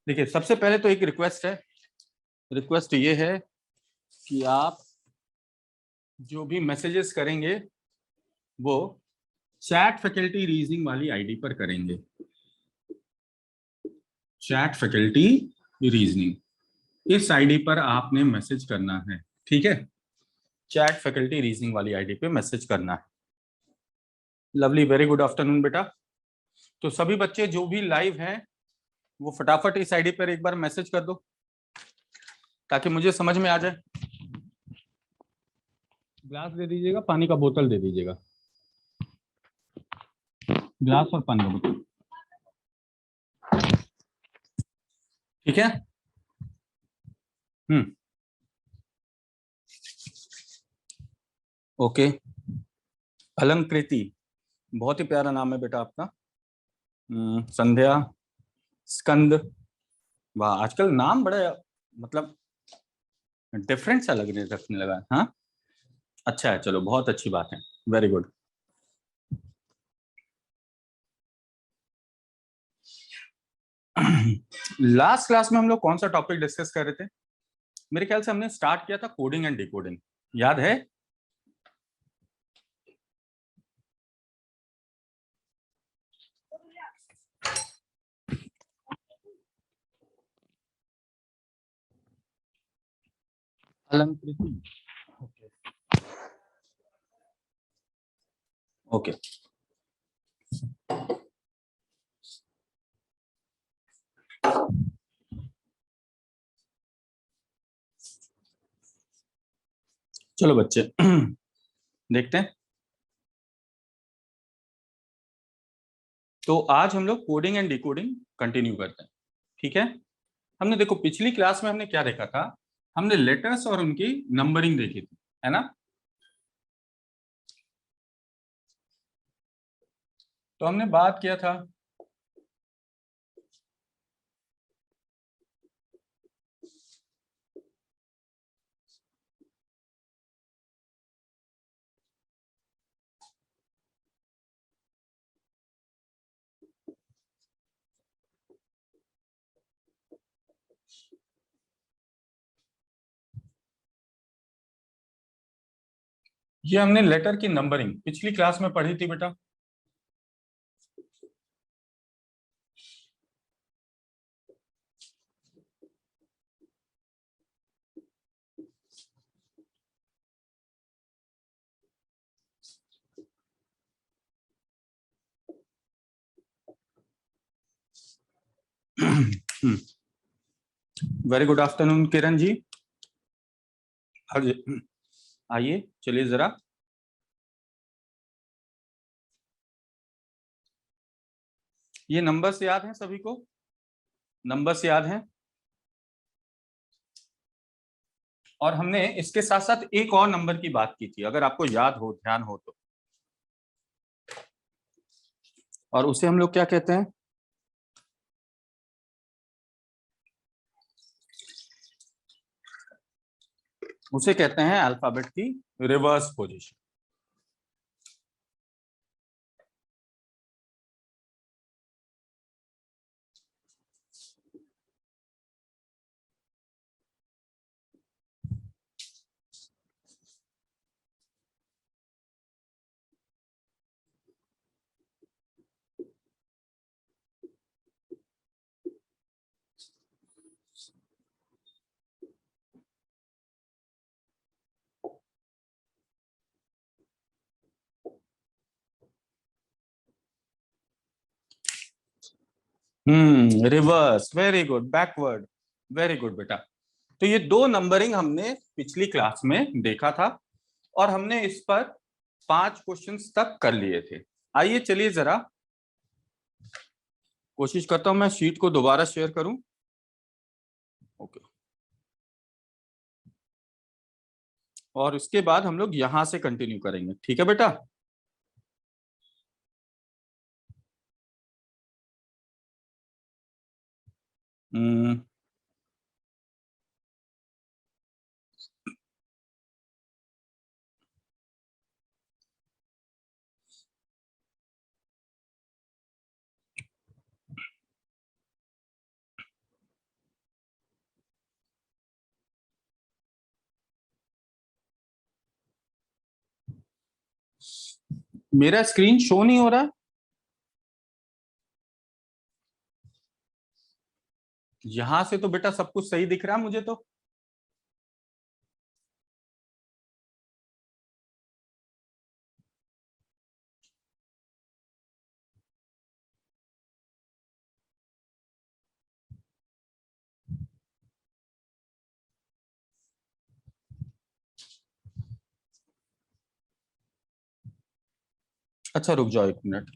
देखिए, सबसे पहले तो एक रिक्वेस्ट है। रिक्वेस्ट ये है कि आप जो भी मैसेजेस करेंगे वो चैट फैकल्टी रीजनिंग वाली आईडी पर करेंगे। चैट फैकल्टी रीजनिंग इस आईडी पर आपने मैसेज करना है, ठीक है। चैट फैकल्टी रीजनिंग वाली आईडी पे मैसेज करना है। लवली, वेरी गुड आफ्टरनून बेटा। तो सभी बच्चे जो भी लाइव हैं वो फटाफट इस आईडी पर एक बार मैसेज कर दो ताकि मुझे समझ में आ जाए। ग्लास दे दीजिएगा, पानी का बोतल दे दीजिएगा। ग्लास और पानी का बोतल, ठीक है। ओके। अलंकृति, बहुत ही प्यारा नाम है बेटा आपका। संध्या, स्कंद, वाह, आजकल नाम बड़ा मतलब डिफरेंट सा लगने रखने लगा। हाँ, अच्छा है, चलो बहुत अच्छी बात है, वेरी गुड। लास्ट क्लास में हम लोग कौन सा टॉपिक डिस्कस कर रहे थे? मेरे ख्याल से हमने स्टार्ट किया था कोडिंग एंड डिकोडिंग, याद है? अलंकृति, ओके। चलो बच्चे देखते हैं। तो आज हम लोग कोडिंग एंड डिकोडिंग कंटिन्यू करते हैं, ठीक है। हमने देखो पिछली क्लास में हमने क्या देखा था, हमने लेटर्स और उनकी नंबरिंग देखी थी, है ना। तो हमने बात किया था ये हमने लेटर की नंबरिंग पिछली क्लास में पढ़ी थी बेटा। Very good afternoon Kiran ji. आइए, चलिए जरा। ये नंबर्स याद हैं सभी को? नंबर्स याद हैं? और हमने इसके साथ साथ एक और नंबर की बात की थी, अगर आपको याद हो, ध्यान हो तो। और उसे हम लोग क्या कहते हैं? उसे कहते हैं अल्फाबेट की reverse position. Reverse, very good. Backward, very good बेटा। तो ये दो नंबरिंग हमने पिछली क्लास में देखा था और हमने इस पर 5 क्वेश्चंस तक कर लिए थे। आइए चलिए जरा कोशिश करता हूं मैं शीट को दोबारा शेयर करूं। ओके। और उसके बाद हम लोग यहां से कंटिन्यू करेंगे, ठीक है बेटा। हम्म मेरा स्क्रीन शो नहीं हो रहा। यहां से तो बेटा सब कुछ सही दिख रहा है मुझे तो। अच्छा रुक जाओ 1 मिनट।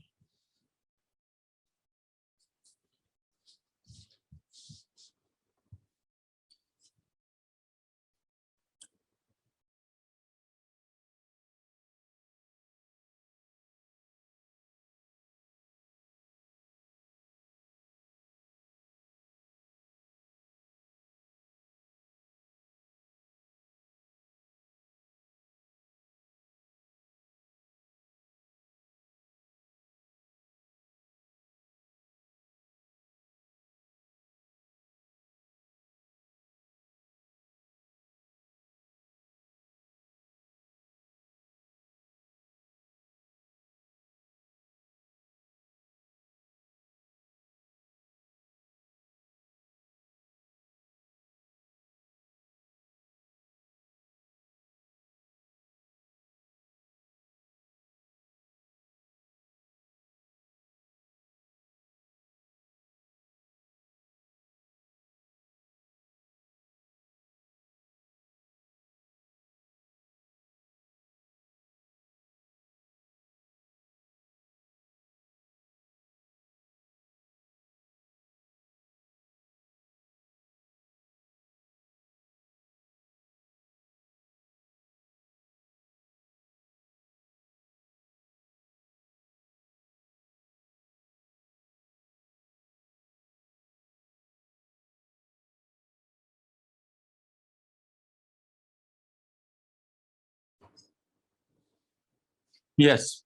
यस।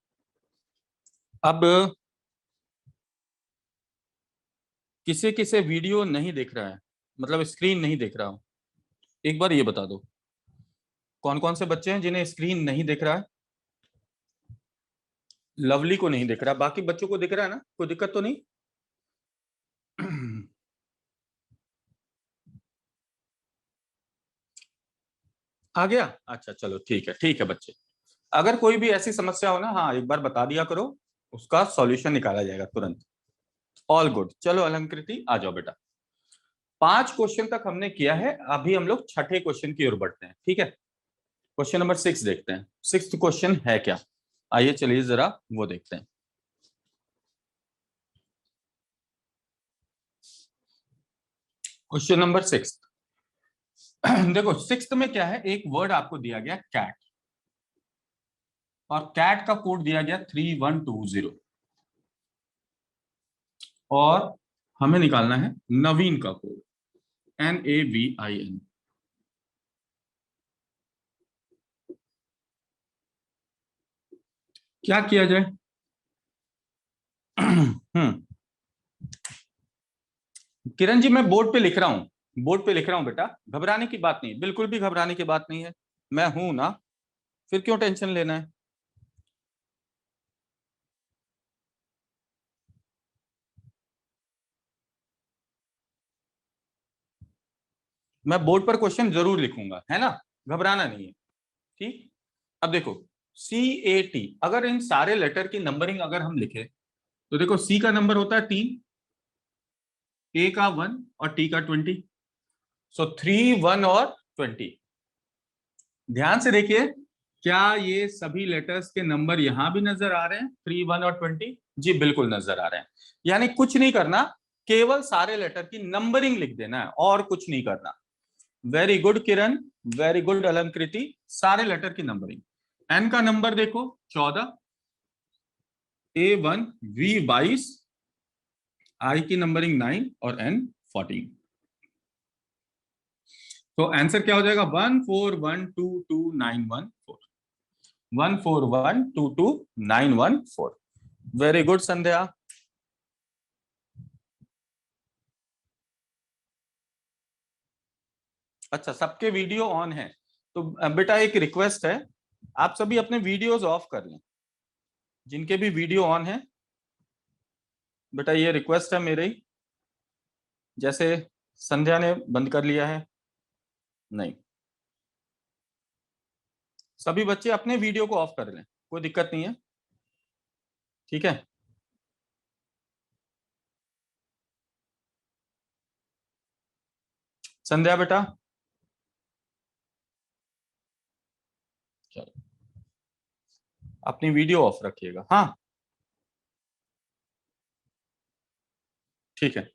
अब किसे किसे वीडियो नहीं दिख रहा है, मतलब स्क्रीन नहीं दिख रहा हो, एक बार ये बता दो। कौन कौन से बच्चे हैं जिन्हें स्क्रीन नहीं दिख रहा है? लवली को नहीं दिख रहा, बाकी बच्चों को दिख रहा है ना, कोई दिक्कत तो नहीं? आ गया? अच्छा चलो ठीक है बच्चे। अगर कोई भी ऐसी समस्या हो ना, हाँ एक बार बता दिया करो, उसका सॉल्यूशन निकाला जाएगा तुरंत। All good. चलो अलंकृति आ जाओ बेटा। 5 क्वेश्चन तक हमने किया है, अभी हम लोग छठे क्वेश्चन की ओर बढ़ते हैं, ठीक है? क्वेश्चन नंबर 6 देखते हैं, 6th क्वेश्चन है क्या। आइए चलिए जरा वो देखते हैं। Question number 6। देखो 6th में क्या है, एक वर्ड आपको दिया गया कैट, और कैट का कोड दिया गया 3120, और हमें निकालना है नवीन का कोड, NAVIN। क्या किया जाए? हम्म। किरण जी मैं बोर्ड पे लिख रहा हूँ, बोर्ड पे लिख रहा हूँ बेटा, घबराने की बात नहीं, बिल्कुल भी घबराने की बात नहीं है, मैं हूं ना, फिर क्यों टेंशन लेना है? मैं बोर्ड पर क्वेश्चन जरूर लिखूंगा, है ना, घबराना नहीं है। ठीक। अब देखो CAT, अगर इन सारे लेटर की नंबरिंग अगर हम लिखे, तो देखो C का नंबर होता है 3, A का 1 और T का 20। सो 3, 1 और 20। ध्यान से देखिए, क्या ये सभी लेटर्स के नंबर यहां भी नजर आ रहे हैं, 3, 1 और 20? जी बिल्कुल नजर आ रहे हैं। यानी कुछ नहीं करना, केवल सारे लेटर की नंबरिंग लिख देना है, और कुछ नहीं करना। वेरी गुड किरण, वेरी गुड अलंकृति, सारे लेटर की नंबरिंग। एन का नंबर देखो 14, A1 V22, आई की नंबरिंग 9 और N14। तो आंसर क्या हो जाएगा? 1412291 4। 1412291 4। वेरी गुड संध्या। अच्छा सबके वीडियो ऑन है, तो बेटा एक रिक्वेस्ट है, आप सभी अपने वीडियोस ऑफ कर लें। जिनके भी वीडियो ऑन है बेटा, ये रिक्वेस्ट है मेरी। जैसे संध्या ने बंद कर लिया है, नहीं, सभी बच्चे अपने वीडियो को ऑफ कर लें, कोई दिक्कत नहीं है, ठीक है। संध्या बेटा, चलो अपनी वीडियो ऑफ रखिएगा, हाँ ठीक है।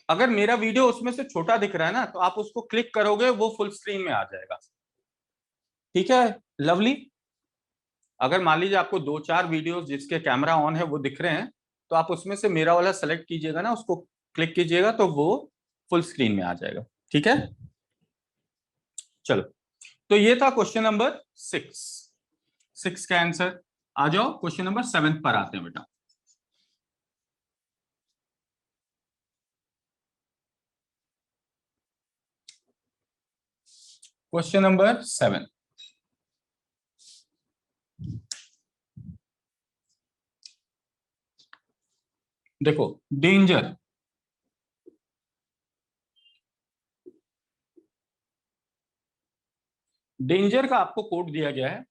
अगर मेरा वीडियो उसमें से छोटा दिख रहा है ना, तो आप उसको क्लिक करोगे, वो फुल स्क्रीन में आ जाएगा, ठीक है। लवली, अगर मान लीजिए आपको दो चार वीडियोस जिसके कैमरा ऑन है वो दिख रहे हैं, तो आप उसमें से मेरा वाला सेलेक्ट कीजिएगा ना, उसको क्लिक कीजिएगा तो वो फुल स्क्रीन में आ जाएगा, ठीक है। चलो, तो ये था क्वेश्चन नंबर 6। 6 का आंसर। आ जाओ क्वेश्चन नंबर 7 पर आते हैं बेटा। क्वेश्चन नंबर 7, देखो, डेंजर, डेंजर का आपको कोड दिया गया है।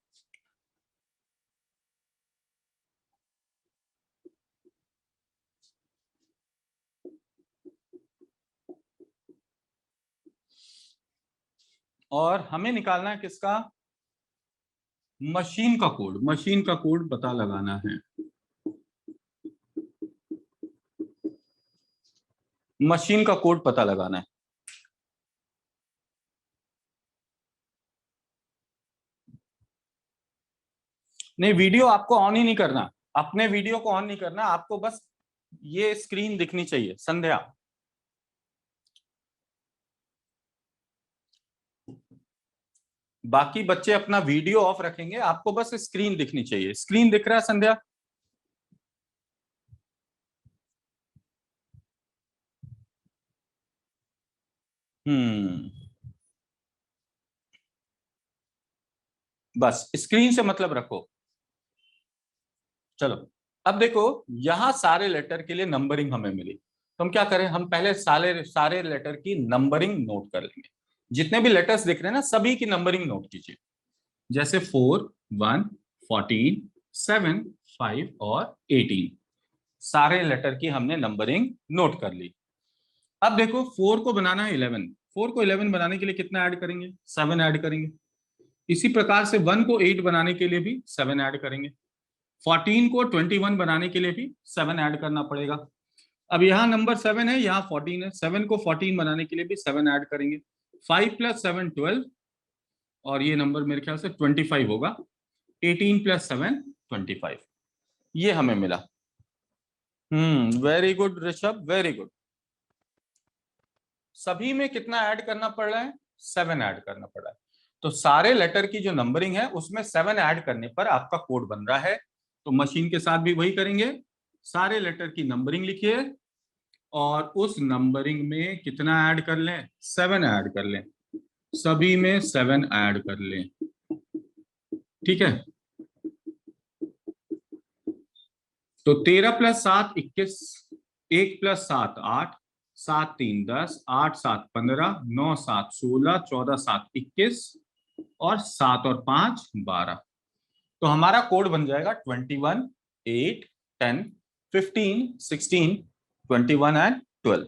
और हमें निकालना है किसका? मशीन का कोड, मशीन का कोड पता लगाना है। मशीन का कोड पता लगाना है। नहीं, वीडियो आपको ऑन ही नहीं करना, अपने वीडियो को ऑन नहीं करना, आपको बस ये स्क्रीन दिखनी चाहिए। संध्या, बाकी बच्चे अपना वीडियो ऑफ रखेंगे, आपको बस स्क्रीन दिखनी चाहिए। स्क्रीन दिख रहा है संध्या? हम्म, बस स्क्रीन से मतलब रखो। चलो, अब देखो, यहां सारे लेटर के लिए नंबरिंग हमें मिली, तो हम क्या करें, हम पहले सारे सारे लेटर की नंबरिंग नोट कर लेंगे। जितने भी लेटर्स दिख रहे हैं ना, सभी की नंबरिंग नोट कीजिए। जैसे 4, 1, 14, 7, 5 और 18, सारे लेटर की हमने नंबरिंग नोट कर ली। अब देखो, 4 को बनाना है 11, 4 को 11 बनाने के लिए कितना ऐड करेंगे? 7 ऐड करेंगे। इसी प्रकार से 1 को 8 बनाने के लिए भी 7 ऐड करेंगे। 14 को 21 बनाने के लिए भी 7 ऐड करना पड़ेगा। अब यहाँ नंबर 7 है, यहाँ 14 है, 7 को 14 बनाने के लिए भी 7 ऐड करेंगे। 5 + 7 12, और ये नंबर मेरे ख्याल से 25 होगा। 18 + 7 25, ये हमें मिला। Very good Rishabh, very good. सभी में कितना ऐड करना पड़ रहा है? 7 ऐड करना पड़ रहा है। तो सारे लेटर की जो नंबरिंग है उसमें 7 ऐड करने पर आपका कोड बन रहा है। तो मशीन के साथ भी वही करेंगे, सारे लेटर की नंबरिंग लिखिए और उस नंबरिंग में कितना ऐड कर लें? 7 ऐड कर लें, सभी में 7 ऐड कर लें, ठीक है। तो 13 + 7 21, 1 + 7 8, 7 3 10, 8 7 15, 9 7 16, 14 7 21 और 7 और 5 12। तो हमारा कोड बन जाएगा 21, 8, 10, 15, 16, 21 एंड 12।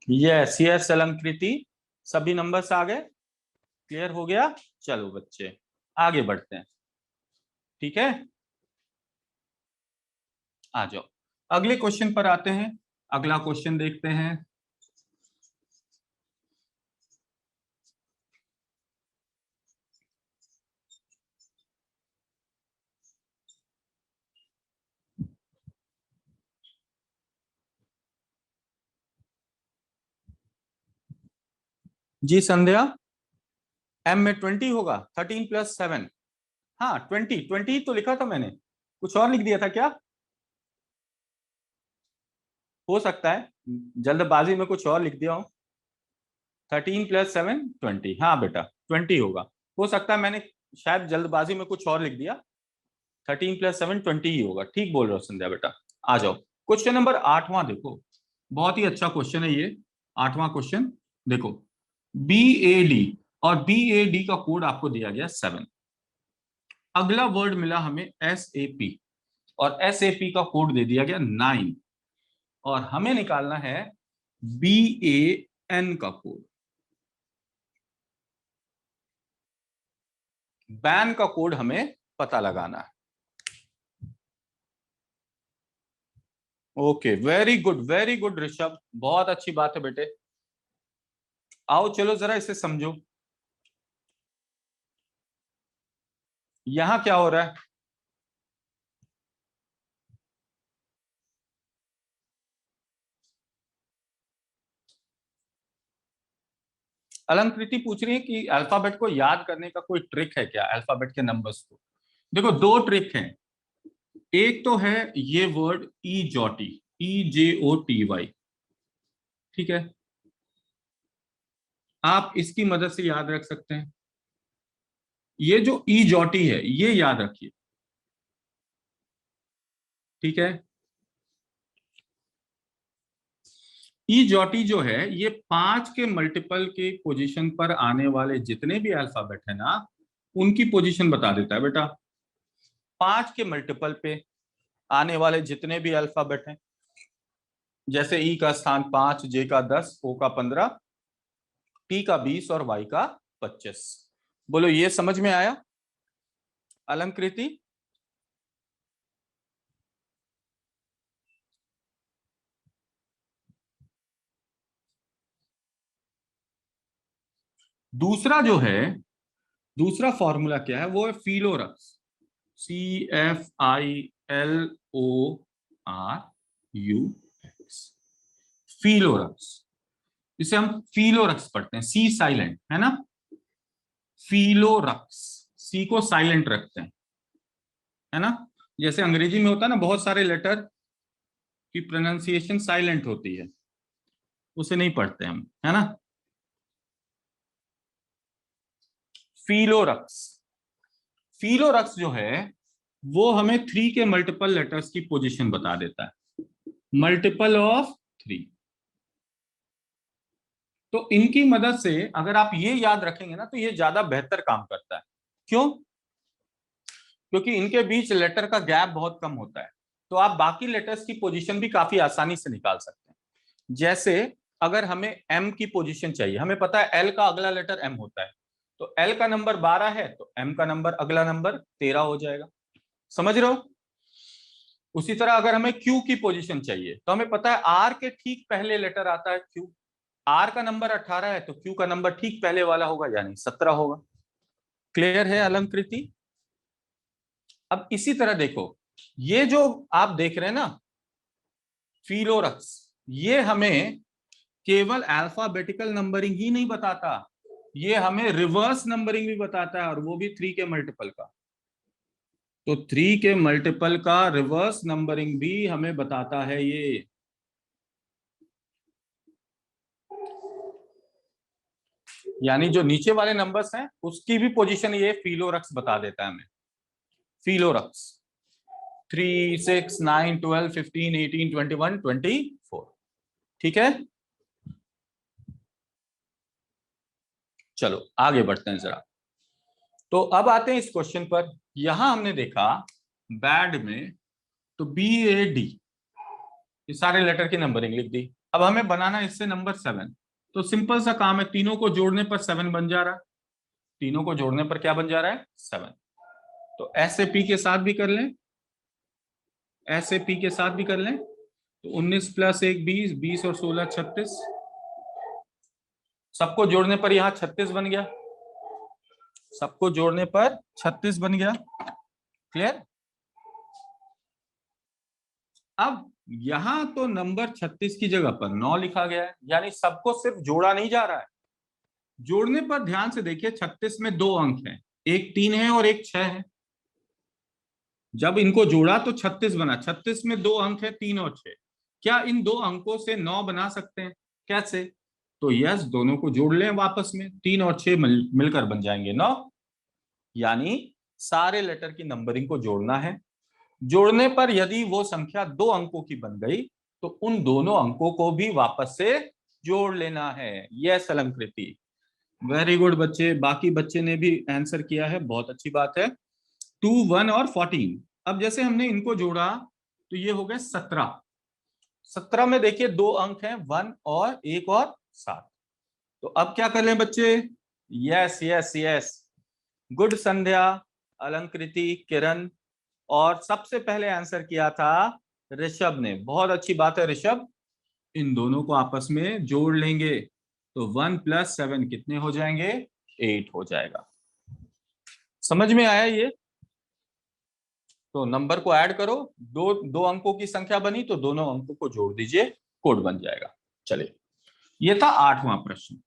यस यस अलंकृति, सभी नंबर्स आ गए? क्लियर हो गया? चलो बच्चे, आगे बढ़ते हैं, ठीक है। आ जाओ, अगले क्वेश्चन पर आते हैं। अगला क्वेश्चन देखते हैं। जी संध्या, एम में 20 होगा, 13 + 7, हाँ 20 तो लिखा था मैंने, कुछ और लिख दिया था क्या? हो सकता है जल्दबाजी में कुछ और लिख दिया हूं। 13 + 7 20, हाँ बेटा 20 होगा। हो सकता है मैंने शायद जल्दबाजी में कुछ और लिख दिया। 13 + 7 20 ही होगा। ठीक बोल रहे हो संध्या बेटा। आ जाओ क्वेश्चन नंबर 8वां देखो, बहुत ही अच्छा क्वेश्चन है ये। 8वां क्वेश्चन देखो, BAD, और BAD का कोड आपको दिया गया 7। अगला वर्ड मिला हमें SAP, और SAP का कोड दे दिया गया 9, और हमें निकालना है BAN का कोड। बैन का कोड हमें पता लगाना है। ओके, वेरी गुड ऋषभ, बहुत अच्छी बात है बेटे। आओ चलो जरा इसे समझो, यहां क्या हो रहा है। अलंकृति पूछ रही है कि अल्फाबेट को याद करने का कोई ट्रिक है क्या, अल्फाबेट के नंबर्स को। देखो दो ट्रिक हैं। एक तो है ये वर्ड ई जॉटी, EJOTY, ठीक है, आप इसकी मदद से याद रख सकते हैं। ये जो ई जॉटी है ये याद रखिए, ठीक है। ई जॉटी जो है ये 5 के मल्टीपल के पोजीशन पर आने वाले जितने भी अल्फाबेट है ना, उनकी पोजीशन बता देता है बेटा। 5 के मल्टीपल पे आने वाले जितने भी अल्फाबेट हैं, जैसे ई का स्थान 5, जे का 10, ओ का 15, टी का 20 और वाई का 25। बोलो ये समझ में आया अलंकृति? दूसरा जो है, दूसरा फॉर्मूला क्या है, वो है फिलोरक्स, CFILORUX, फिलोरक्स। इसे हम फिलोरक्स पढ़ते हैं, सी साइलेंट है ना, फिलोरक्स, सी को साइलेंट रखते हैं, है ना। जैसे अंग्रेजी में होता है ना, बहुत सारे लेटर की प्रोनाउंसिएशन साइलेंट होती है, उसे नहीं पढ़ते हम, है ना। फिलोरक्स, फिलोरक्स जो है वो हमें 3 के मल्टीपल लेटर्स की पोजीशन बता देता है, मल्टीपल ऑफ 3। तो इनकी मदद से अगर आप ये याद रखेंगे ना तो ये ज्यादा बेहतर काम करता है। क्यों? क्योंकि इनके बीच लेटर का गैप बहुत कम होता है, तो आप बाकी लेटर्स की पोजीशन भी काफी आसानी से निकाल सकते हैं। जैसे अगर हमें एम की पोजीशन चाहिए, हमें पता है एल का अगला लेटर एम होता है, तो एल का नंबर 12 है तो एम का नंबर अगला नंबर 13 हो जाएगा। समझ रहे हो? उसी तरह अगर हमें क्यू की पोजीशन चाहिए तो हमें पता है आर के ठीक पहले लेटर आता है क्यू। आर का नंबर 18 है तो क्यू का नंबर ठीक पहले वाला होगा, यानी 17 होगा। क्लियर है अलंकृति? अब इसी तरह देखो, ये जो आप देख रहे हैं ना फिलोरक्स, ये हमें केवल अल्फाबेटिकल नंबरिंग ही नहीं बताता, ये हमें रिवर्स नंबरिंग भी बताता है, और वो भी 3 के मल्टीपल का। तो 3 के मल्टीपल का रिवर्स नंबरिंग भी हमें बताता है ये। यानी जो नीचे वाले नंबर्स हैं उसकी भी पोजीशन ये फिलोरक्स बता देता है हमें। फिलोरक्स 3, 6, 9, 12, 15, 18, 21, 24, ठीक है। चलो आगे बढ़ते हैं जरा। तो अब आते हैं इस क्वेश्चन पर। यहां हमने देखा बैड में, तो BAD, ये सारे लेटर की नंबरिंग लिख दी। अब हमें बनाना है इससे नंबर 7। तो सिंपल सा काम है, तीनों को जोड़ने पर 7 बन जा रहा है। तीनों को जोड़ने पर क्या बन जा रहा है? 7। तो SAP के साथ भी कर लें, SAP के साथ भी कर लें, तो 19 + 1 20, 20 और 16 36, सबको जोड़ने पर यहाँ 36 बन गया, सबको जोड़ने पर 36 बन गया। क्लियर? अब यहां तो नंबर 36 की जगह पर 9 लिखा गया है, यानी सबको सिर्फ जोड़ा नहीं जा रहा है, जोड़ने पर ध्यान से देखिए, 36 में दो अंक हैं, एक 3 है और एक 6 है। जब इनको जोड़ा तो 36 बना। 36 में दो अंक है, 3 और 6। क्या इन दो अंकों से 9 बना सकते हैं? कैसे? तो यस, दोनों को जोड़ लें वापस में, 3 और 6 मिलकर बन जाएंगे 9। यानी सारे लेटर की नंबरिंग को जोड़ना है। जोड़ने पर यदि वो संख्या दो अंकों की बन गई तो उन दोनों अंकों को भी वापस से जोड़ लेना है। यस अलंकृति, वेरी गुड बच्चे। बाकी बच्चे ने भी आंसर किया है, बहुत अच्छी बात है। 2, 1 और 14। अब जैसे हमने इनको जोड़ा तो ये हो गए 17। 17 में देखिए दो अंक हैं, 1 और 1 और 7। तो अब क्या कर लें बच्चे? यस यस यस, गुड संध्या, अलंकृति, किरण, और सबसे पहले आंसर किया था ऋषभ ने। बहुत अच्छी बात है ऋषभ, इन दोनों को आपस में जोड़ लेंगे तो 1 + 7 कितने हो जाएंगे? 8 हो जाएगा। समझ में आया ये? तो नंबर को ऐड करो, दो दो अंकों की संख्या बनी तो दोनों अंकों को जोड़ दीजिए, कोड बन जाएगा। चलिए, ये था 8वां प्रश्न।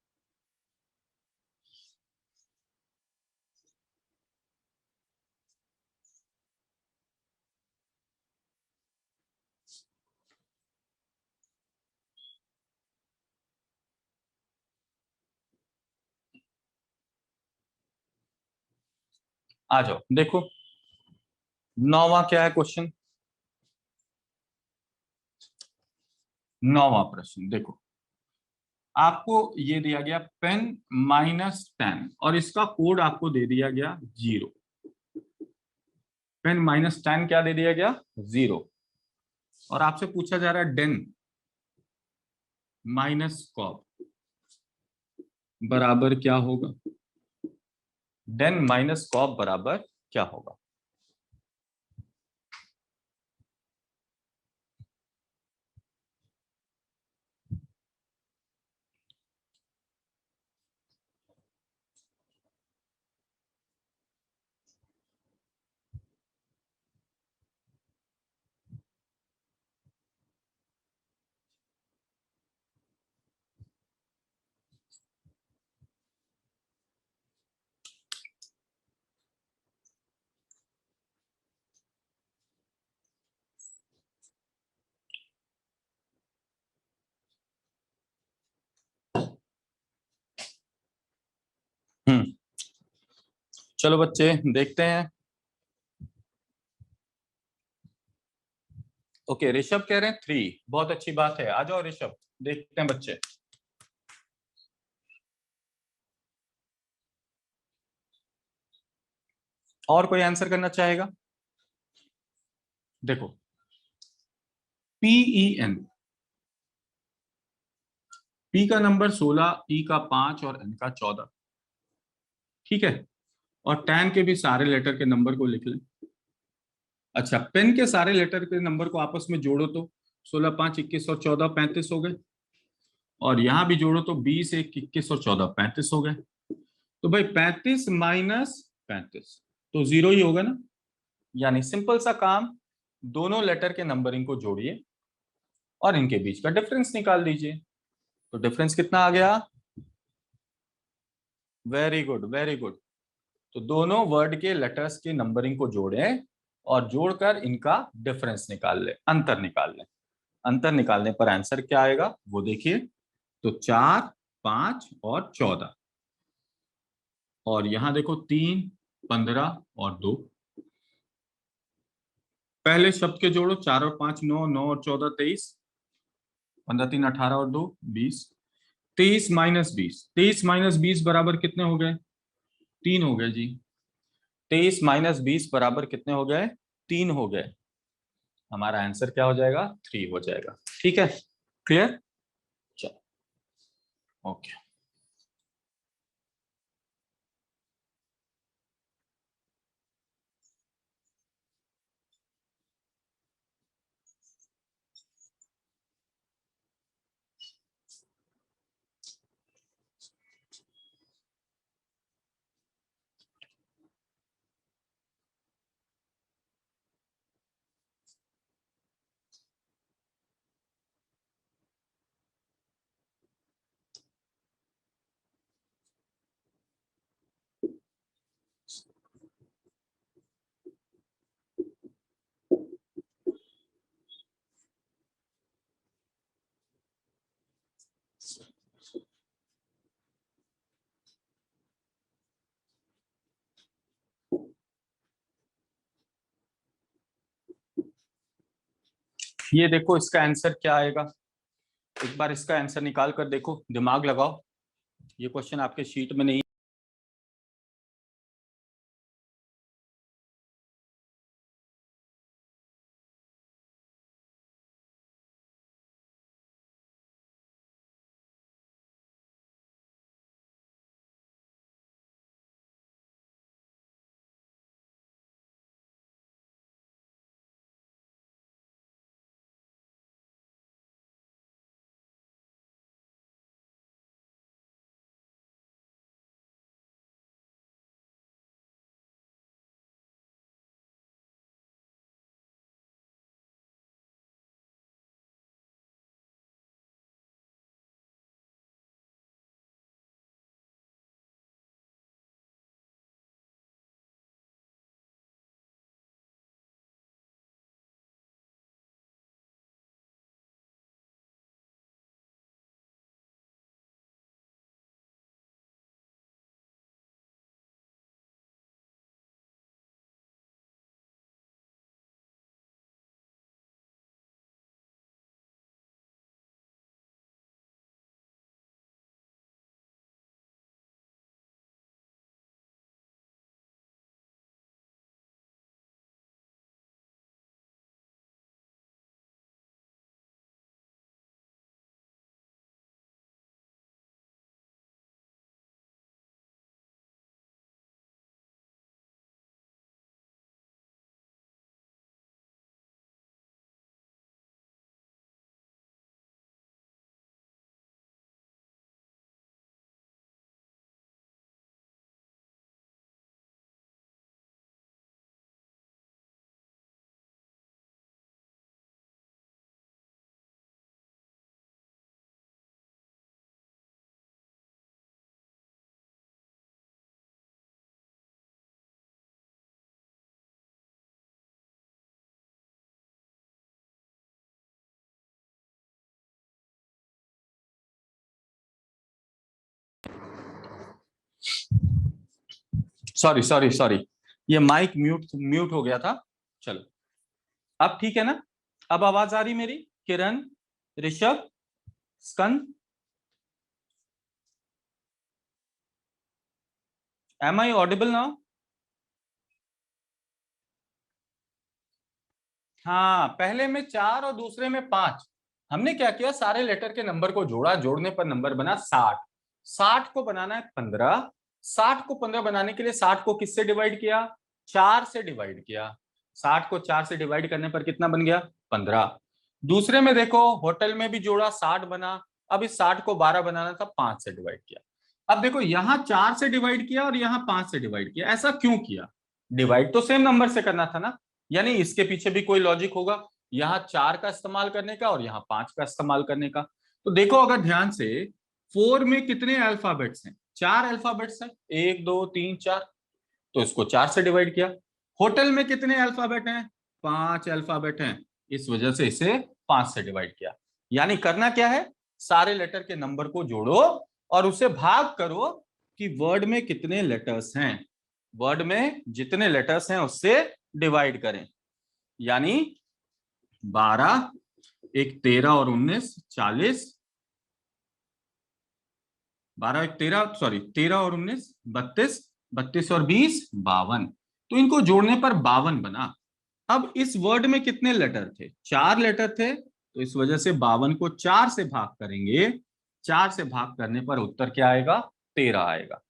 आ जाओ देखो, 9वां क्या है क्वेश्चन? 9वां प्रश्न देखो, आपको ये दिया गया पेन -10 और इसका कोड आपको दे दिया गया 0। पेन -10 क्या दे दिया गया? 0। और आपसे पूछा जा रहा है डेन -कॉप बराबर क्या होगा? डेन -कॉप बराबर क्या होगा? हम्म, चलो बच्चे देखते हैं। ओके, ऋषभ कह रहे हैं 3। बहुत अच्छी बात है, आ जाओ ऋषभ, देखते हैं बच्चे। और कोई आंसर करना चाहेगा? देखो, PEN, P का नंबर 16, E का 5 और N का 14। ठीक है, और टैन के भी सारे लेटर के नंबर को लिख लें। अच्छा, पेन के सारे लेटर के नंबर को आपस में जोड़ो तो 16, 5, 21 और 14 35 हो गए। और यहां भी जोड़ो तो 20, 1, 21 और 14 35 हो गए। तो भाई 35 - 35 तो 0 ही होगा ना। यानी सिंपल सा काम, दोनों लेटर के नंबरिंग को जोड़िए और इनके बीच का डिफरेंस निकाल दीजिए। तो डिफरेंस कितना आ गया? Very good very good. तो दोनों वर्ड के लेटर्स के नंबरिंग को जोड़ें और जोड़कर इनका डिफरेंस निकाल लें, अंतर निकाल लें। अंतर निकालने पर आंसर क्या आएगा वो देखिए। तो 4, 5 और 14। और यहां देखो 3, 15 और 2। पहले शब्द के जोड़ो, 4 और 5 9, 9 और 14 23, 15 3 18 और 2 20। 23 - 20, 23 - 20 बराबर कितने हो गए? 3 हो गए जी। 23 - 20 बराबर कितने हो गए? 3 हो गए। हमारा आंसर क्या हो जाएगा? 3 हो जाएगा। ठीक है, क्लियर? चलो, ओके। ये देखो इसका आंसर क्या आएगा, एक बार इसका आंसर निकाल कर देखो, दिमाग लगाओ। ये क्वेश्चन आपके शीट में नहीं। सॉरी सॉरी सॉरी, ये माइक म्यूट म्यूट हो गया था। चलो अब ठीक है ना, अब आवाज आ रही मेरी? किरण, ऋषभ, स्कंद, एम आई ऑडिबल नाउ? हाँ, पहले में 4 और दूसरे में 5। हमने क्या किया, सारे लेटर के नंबर को जोड़ा, जोड़ने पर नंबर बना 60। 60 को बनाना है 15। 60 को 15 बनाने के लिए 60 को किससे डिवाइड किया? 4 से डिवाइड किया। 60 को 4 से डिवाइड करने पर कितना बन गया? 15। दूसरे में देखो, होटल में भी जोड़ा, 60 बना। अब इस 60 को 12 बनाना था, 5 से डिवाइड किया। अब देखो, यहां 4 से डिवाइड किया और यहां 5 से डिवाइड किया, ऐसा क्यों किया? डिवाइड तो सेम नंबर से करना था ना, यानी इसके पीछे भी कोई लॉजिक होगा, यहाँ 4 का इस्तेमाल करने का और यहाँ 5 का इस्तेमाल करने का। तो देखो अगर ध्यान से, 4 में कितने अल्फाबेट्स हैं? 4 अल्फाबेट्स हैं, 1 2 3 4, तो इसको 4 से डिवाइड किया। होटल में कितने अल्फाबेट हैं? 5 अल्फाबेट हैं, इस वजह से इसे 5 से डिवाइड किया। यानी करना क्या है, सारे लेटर के नंबर को जोड़ो और उसे भाग करो कि वर्ड में कितने लेटर्स हैं, वर्ड में जितने लेटर्स हैं उससे डिवाइड करें। यानी 12, एक 13 और 19 40, 12 एक 13, सॉरी 13 और 19 32, 32 और 20 52। तो इनको जोड़ने पर 52 बना। अब इस वर्ड में कितने लेटर थे? 4 लेटर थे, तो इस वजह से 52 को 4 से भाग करेंगे। 4 से भाग करने पर उत्तर क्या आएगा? 13 आएगा।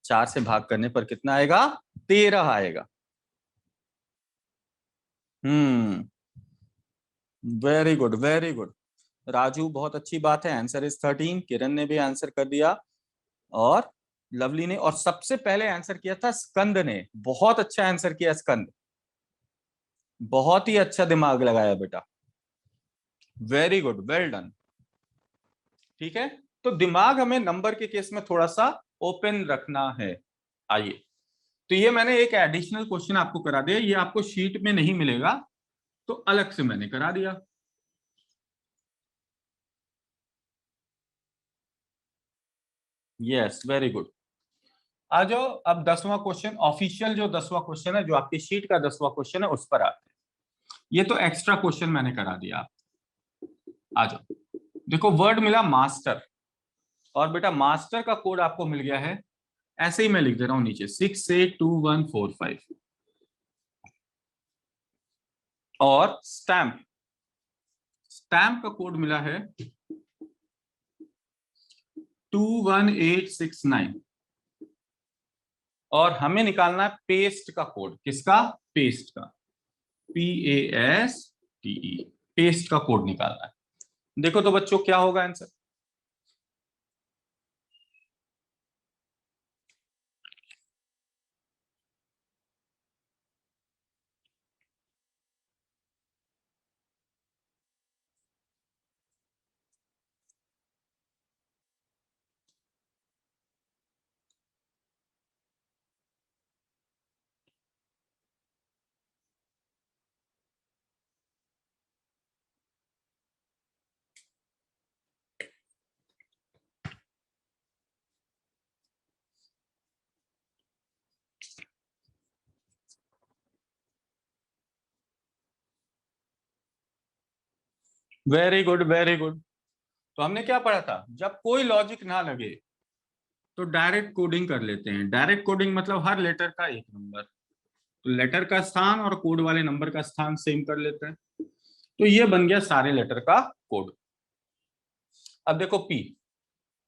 4 से भाग करने पर कितना आएगा? 13 आएगा। Hmm, very good very good. Raju, बहुत अच्छी बात है, आंसर इज 13। किरण ने भी आंसर कर दिया और लवली ने, और सबसे पहले आंसर किया था स्कंद ने। बहुत अच्छा आंसर किया स्कंद, बहुत ही अच्छा दिमाग लगाया बेटा, वेरी गुड, वेल डन। ठीक है, तो दिमाग हमें नंबर के केस में थोड़ा सा ओपन रखना है। आइए, तो ये मैंने एक एडिशनल क्वेश्चन आपको करा दिया, ये आपको शीट में नहीं मिलेगा, तो अलग से मैंने करा दिया। Yes, very good. आ जाओ, अब 10वां क्वेश्चन, ऑफिशियल जो 10वां क्वेश्चन है, जो आपकी शीट का 10वां क्वेश्चन है, उस पर आते हैं। ये तो एक्स्ट्रा क्वेश्चन मैंने करा दिया। आ जाओ, देखो वर्ड मिला मास्टर, और बेटा मास्टर का कोड आपको मिल गया है, ऐसे ही मैं लिख दे रहा हूं नीचे 682145। और स्टैम्प, स्टैम्प का कोड मिला है 21869। और हमें निकालना है पेस्ट का कोड, किसका? पेस्ट का, PASTE, पेस्ट का कोड निकालना है। देखो तो बच्चों क्या होगा answer? Very good, very good. तो हमने क्या पढ़ा था? जब कोई लॉजिक ना लगे तो डायरेक्ट कोडिंग कर लेते हैं। डायरेक्ट कोडिंग मतलब हर लेटर का एक नंबर, तो लेटर का स्थान और कोड वाले नंबर का स्थान सेम कर लेते हैं। तो ये बन गया सारे लेटर का कोड। अब देखो पी,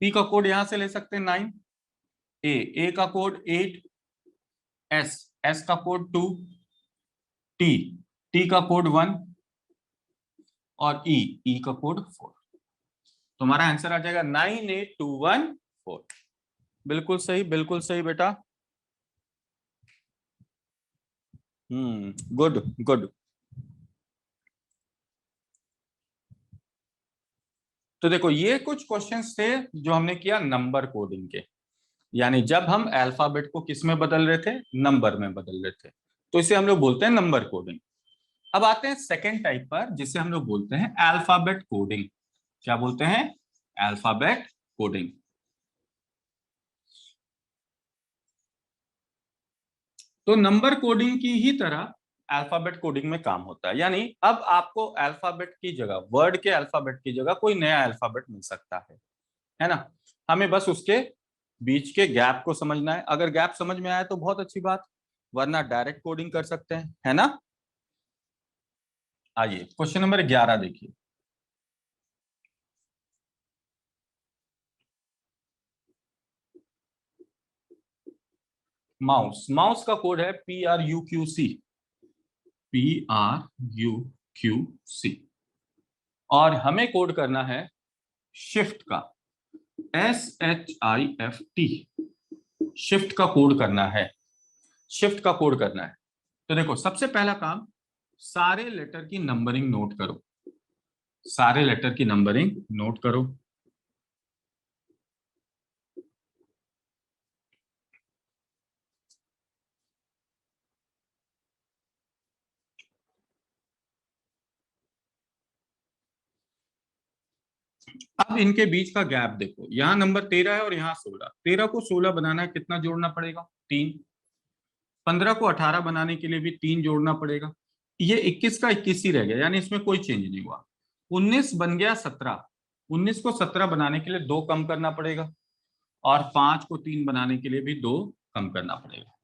पी का कोड यहां से ले सकते हैं 9, ए का कोड 8, एस का कोड 2, टी का कोड 1, और ई का कोड 4। तो हमारा आंसर आ जाएगा 98214। बिल्कुल सही, बिल्कुल सही बेटा। Good good. तो देखो ये कुछ क्वेश्चंस थे जो हमने किया नंबर कोडिंग के, यानी जब हम अल्फाबेट को किस में बदल रहे थे? नंबर में बदल रहे थे। तो इसे हम लोग बोलते हैं नंबर कोडिंग। अब आते हैं सेकेंड टाइप पर, जिसे हम लोग बोलते हैं अल्फाबेट कोडिंग। क्या बोलते हैं? Alphabet coding. तो नंबर कोडिंग की ही तरह अल्फाबेट कोडिंग में काम होता है, यानी अब आपको अल्फाबेट की जगह, वर्ड के अल्फाबेट की जगह कोई नया अल्फाबेट मिल सकता है ना? हमें बस उसके बीच के गैप को समझना है। अगर गैप समझ में आया तो बहुत अच्छी बात, वरना डायरेक्ट कोडिंग कर सकते हैं, है ना? आइए क्वेश्चन नंबर 11 देखिए। माउस, माउस का कोड है PRUQC, PRUQC। और हमें कोड करना है शिफ्ट का, SHIFT। शिफ्ट का कोड करना है, शिफ्ट का कोड करना है। तो देखो सबसे पहला काम, सारे लेटर की नंबरिंग नोट करो, सारे लेटर की नंबरिंग नोट करो। अब इनके बीच का गैप देखो, यहाँ नंबर 13 है और यहाँ 16। 13 को 16 बनाना है, कितना जोड़ना पड़ेगा? 3। 15 को 18 बनाने के लिए भी 3 जोड़ना पड़ेगा। ये 21 का 21 ही रह गया, यानी इसमें कोई चेंज नहीं हुआ। 19 बन गया 17। 19 को 17 बनाने के लिए 2 कम करना पड़ेगा, और 5 को 3 बनाने के लिए भी 2 कम करना पड़ेगा।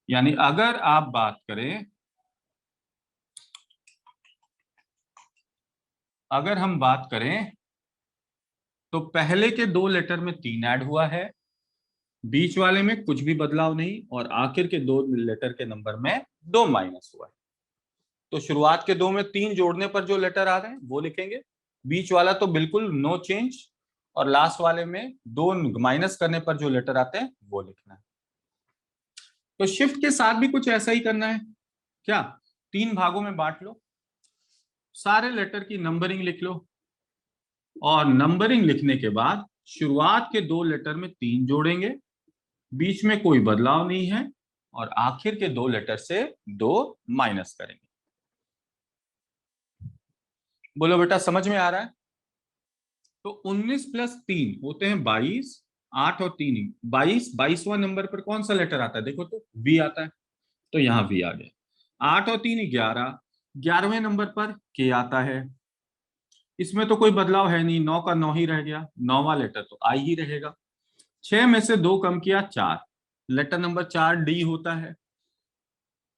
यानी अगर आप बात करें, अगर हम बात करें तो पहले के 2 लेटर में 3 ऐड हुआ है, बीच वाले में कुछ भी बदलाव नहीं, और आखिर के 2 लेटर के नंबर में 2 माइनस हुआ है। तो शुरुआत के 2 में 3 जोड़ने पर जो लेटर आ रहे हैं वो लिखेंगे, बीच वाला तो बिल्कुल नो चेंज, और लास्ट वाले में 2 माइनस करने पर जो लेटर आते हैं वो लिखना है। तो शिफ्ट के साथ भी कुछ ऐसा ही करना है। क्या? 3 भागों में बांट लो, सारे लेटर की नंबरिंग लिख लो, और नंबरिंग लिखने के बाद शुरुआत के 2 लेटर में 3 जोड़ेंगे, बीच में कोई बदलाव नहीं है, और आखिर के 2 लेटर से 2 माइनस करेंगे। बोलो बेटा समझ में आ रहा है? तो 19 प्लस 3 होते हैं 22, 8 और 3 22। 22वां नंबर पर कौन सा लेटर आता है? देखो तो वी आता है, तो यहाँ वी आ गया। 8 और 3 11, 11वें नंबर पर के आता है, इसमें तो कोई बदलाव है नहीं, 9 का 9 ही रह गया, 9वां लेटर तो आई ही रहेगा। 6 में से 2 कम किया 4, लेटर नंबर 4 डी होता है।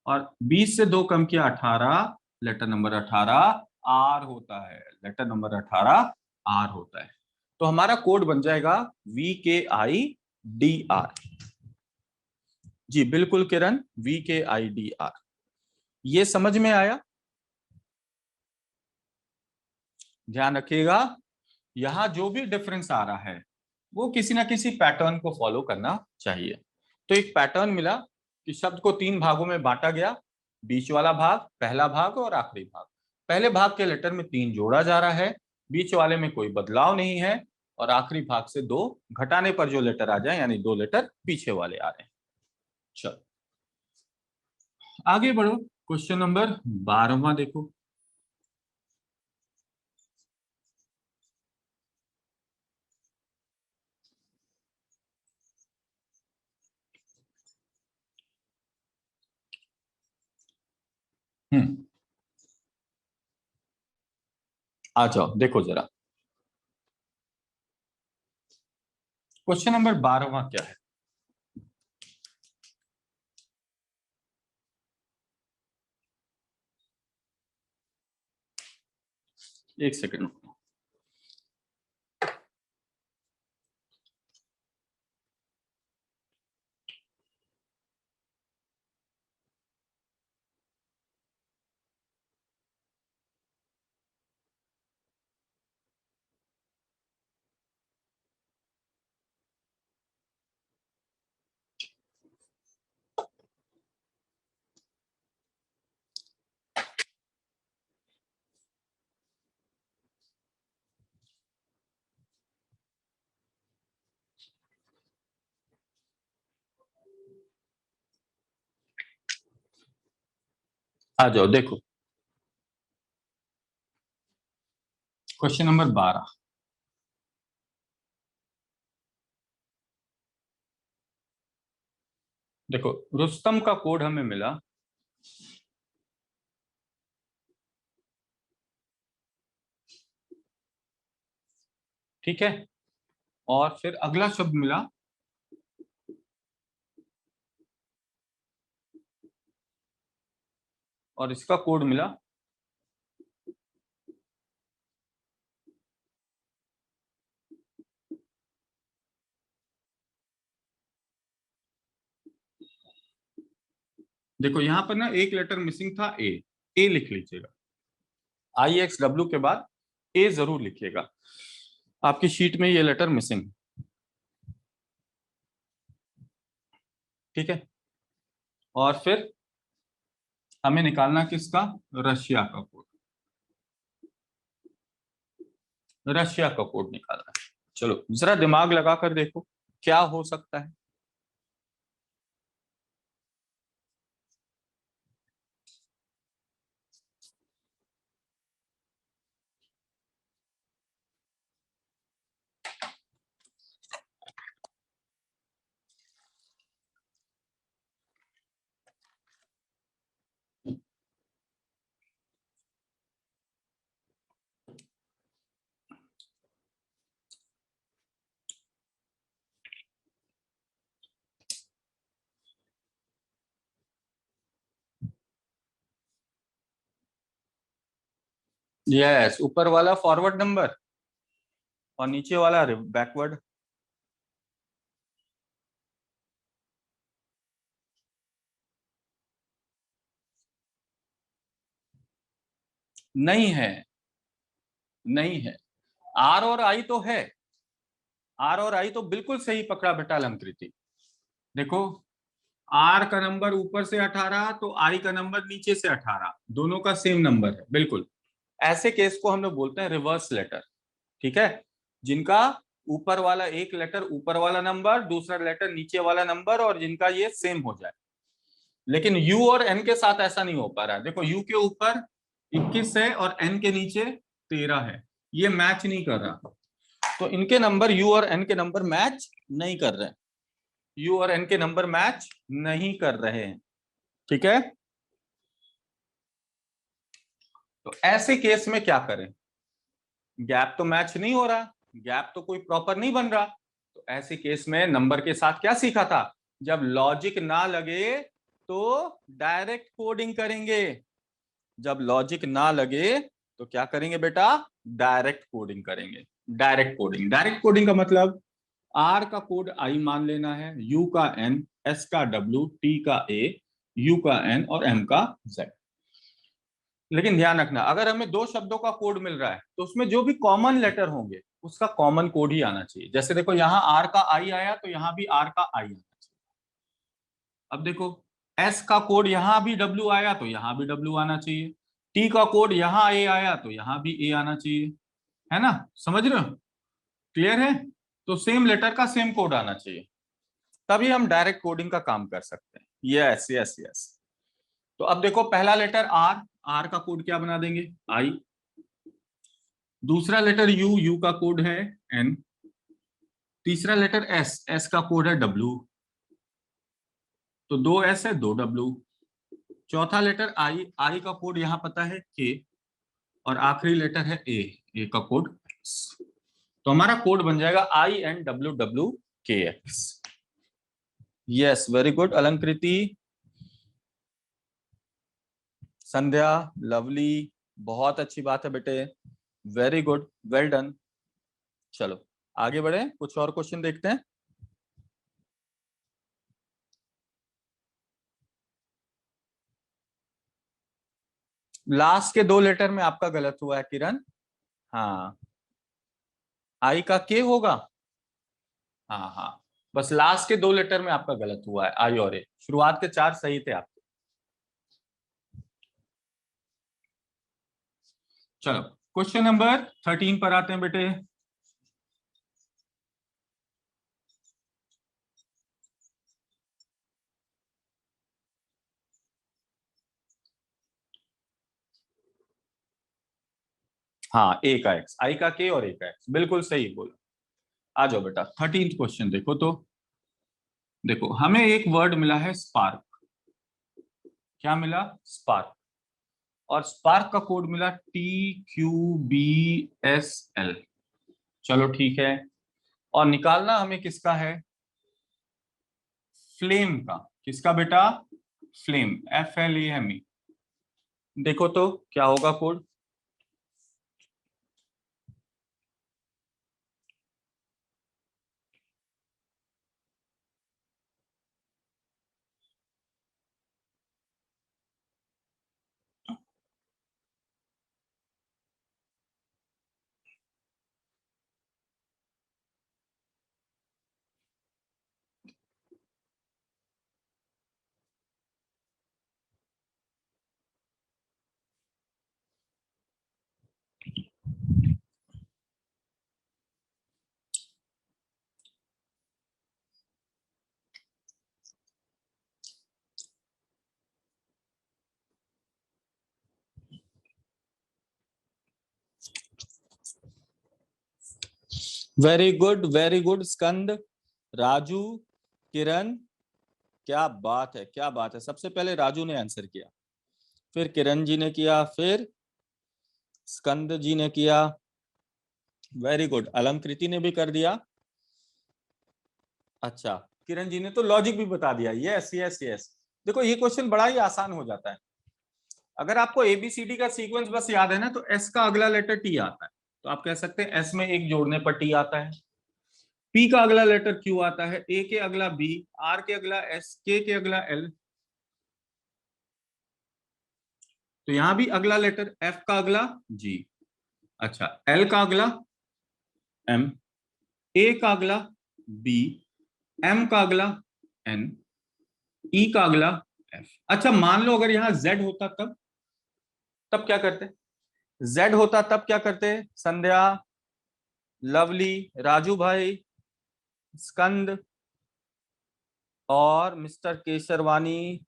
और 20 से 2 कम किया 18, लेटर नंबर 18 आर होता है, लेटर नंबर 18 आर होता है। तो हमारा कोड बन जाएगा VKIDR। जी बिल्कुल किरण, VKIDR। ये समझ में आया? ध्यान रखिएगा, यहां जो भी डिफरेंस आ रहा है वो किसी ना किसी पैटर्न को फॉलो करना चाहिए। तो एक पैटर्न मिला कि शब्द को 3 भागों में बांटा गया, बीच वाला भाग, पहला भाग और आखिरी भाग। पहले भाग के लेटर में 3 जोड़ा जा रहा है, बीच वाले में कोई बदलाव नहीं है, और आखिरी भाग से 2 घटाने पर जो लेटर आ जाए, यानी 2 लेटर पीछे वाले आ रहे हैं। चलो आगे बढ़ो, क्वेश्चन नंबर 12वां देखो। आ जाओ देखो जरा, क्वेश्चन नंबर 12वां क्या है। एक सेकंड। आ जाओ देखो, क्वेश्चन नंबर 12। देखो रुस्तम का कोड हमें मिला, ठीक है, और फिर अगला शब्द मिला और इसका कोड मिला। देखो यहां पर ना एक लेटर मिसिंग था, ए लिख लीजिएगा, IXW के बाद ए जरूर लिखिएगा, आपकी शीट में ये लेटर मिसिंग, ठीक है। और फिर हमें निकालना किसका, रशिया का कोड, रशिया का कोड निकालना है। चलो जरा दिमाग लगा कर देखो क्या हो सकता है। यस, ऊपर वाला फॉरवर्ड नंबर और नीचे वाला बैकवर्ड। नहीं है, नहीं है, आर और आई तो है, आर और आई तो बिल्कुल सही पकड़ा बेटा अलंकृति। देखो आर का नंबर ऊपर से 18 तो आई का नंबर नीचे से 18, दोनों का सेम नंबर है बिल्कुल। ऐसे केस को हम लोग बोलते हैं रिवर्स लेटर, ठीक है, जिनका ऊपर वाला एक लेटर ऊपर वाला नंबर, दूसरा लेटर नीचे वाला नंबर, और जिनका ये सेम हो जाए। लेकिन यू और एन के साथ ऐसा नहीं हो पा रहा है। देखो यू के ऊपर 21 है और एन के नीचे 13 है, ये मैच नहीं कर रहा। तो इनके नंबर यू और एन के नंबर मैच नहीं कर रहे हैं, यू और एन के नंबर मैच नहीं कर रहे हैं, ठीक है। तो ऐसे केस में क्या करें, गैप तो मैच नहीं हो रहा, गैप तो कोई प्रॉपर नहीं बन रहा। तो ऐसे केस में नंबर के साथ क्या सीखा था, जब लॉजिक ना लगे तो डायरेक्ट कोडिंग करेंगे, जब लॉजिक ना लगे तो क्या करेंगे बेटा, डायरेक्ट कोडिंग करेंगे। डायरेक्ट कोडिंग का मतलब आर का कोड आई मान लेना है, यू का एन, एस का डब्ल्यू, टी का ए, यू का एन और एम का जेड। लेकिन ध्यान रखना, अगर हमें दो शब्दों का कोड मिल रहा है तो उसमें जो भी कॉमन लेटर होंगे उसका कॉमन कोड ही आना चाहिए। जैसे देखो यहाँ आर का आई आया तो यहाँ भी आर का आई आना चाहिए। अब देखो एस का कोड यहाँ भी डब्ल्यू आया तो यहाँ भी डब्ल्यू आना चाहिए, टी का कोड यहाँ ए आया तो यहाँ भी ए आना चाहिए, है ना, समझ रहे हो, क्लियर है। तो सेम लेटर का सेम कोड आना चाहिए, तभी हम डायरेक्ट कोडिंग का काम कर सकते हैं। Yes yes yes. तो अब देखो पहला लेटर आर, आर का कोड क्या बना देंगे, आई। दूसरा लेटर यू, यू का कोड है एन। तीसरा लेटर एस, एस का कोड है डब्ल्यू, तो दो एस है दो डब्ल्यू। चौथा लेटर आई, आई का कोड यहां पता है के, और आखिरी लेटर है ए, ए का कोड एक्स। तो हमारा कोड बन जाएगा आई एन डब्ल्यू डब्ल्यू के एक्स। यस, वेरी गुड अलंकृति, संध्या, लवली, बहुत अच्छी बात है बेटे, वेरी गुड, वेल डन। चलो आगे बढ़े, कुछ और क्वेश्चन देखते हैं। लास्ट के दो लेटर में आपका गलत हुआ है किरण। हाँ, आई का के होगा, हाँ हाँ, बस लास्ट के दो लेटर में आपका गलत हुआ है, आई और ए, शुरुआत के चार सही थे आपके। चलो क्वेश्चन नंबर 13 पर आते हैं बेटे। हाँ, ए का एक्स, आई का के और ए का एक्स, बिल्कुल सही बोला। आ जाओ बेटा 13th क्वेश्चन देखो तो। देखो हमें एक वर्ड मिला है स्पार्क, क्या मिला, स्पार्क, और स्पार्क का कोड मिला TQBSL। चलो ठीक है, और निकालना हमें किसका है, फ्लेम का। किसका बेटा, फ्लेम, FLAME। देखो तो क्या होगा कोड, वेरी गुड स्कंद, राजू, किरण, क्या बात है क्या बात है। सबसे पहले राजू ने आंसर किया, फिर किरण जी ने किया, फिर स्कंद जी ने किया, वेरी गुड, अलंकृति ने भी कर दिया। अच्छा, किरण जी ने तो लॉजिक भी बता दिया, यस यस यस। देखो ये क्वेश्चन बड़ा ही आसान हो जाता है, अगर आपको एबीसीडी का सीक्वेंस बस याद है ना, तो एस का अगला लेटर टी आता है, तो आप कह सकते हैं एस में एक जोड़ने पर टी आता है। पी का अगला लेटर क्यू आता है, ए के अगला बी, आर के अगला एस, के अगला एल। तो यहां भी अगला लेटर, एफ का अगला जी, अच्छा, एल का अगला एम, ए का अगला बी, एम का अगला एन, ई का अगला एफ। अच्छा मान लो अगर यहां जेड होता तब, तब क्या करते, जेड होता तब क्या करते, संध्या, लवली, राजू भाई, स्कंद और मिस्टर केशरवानी,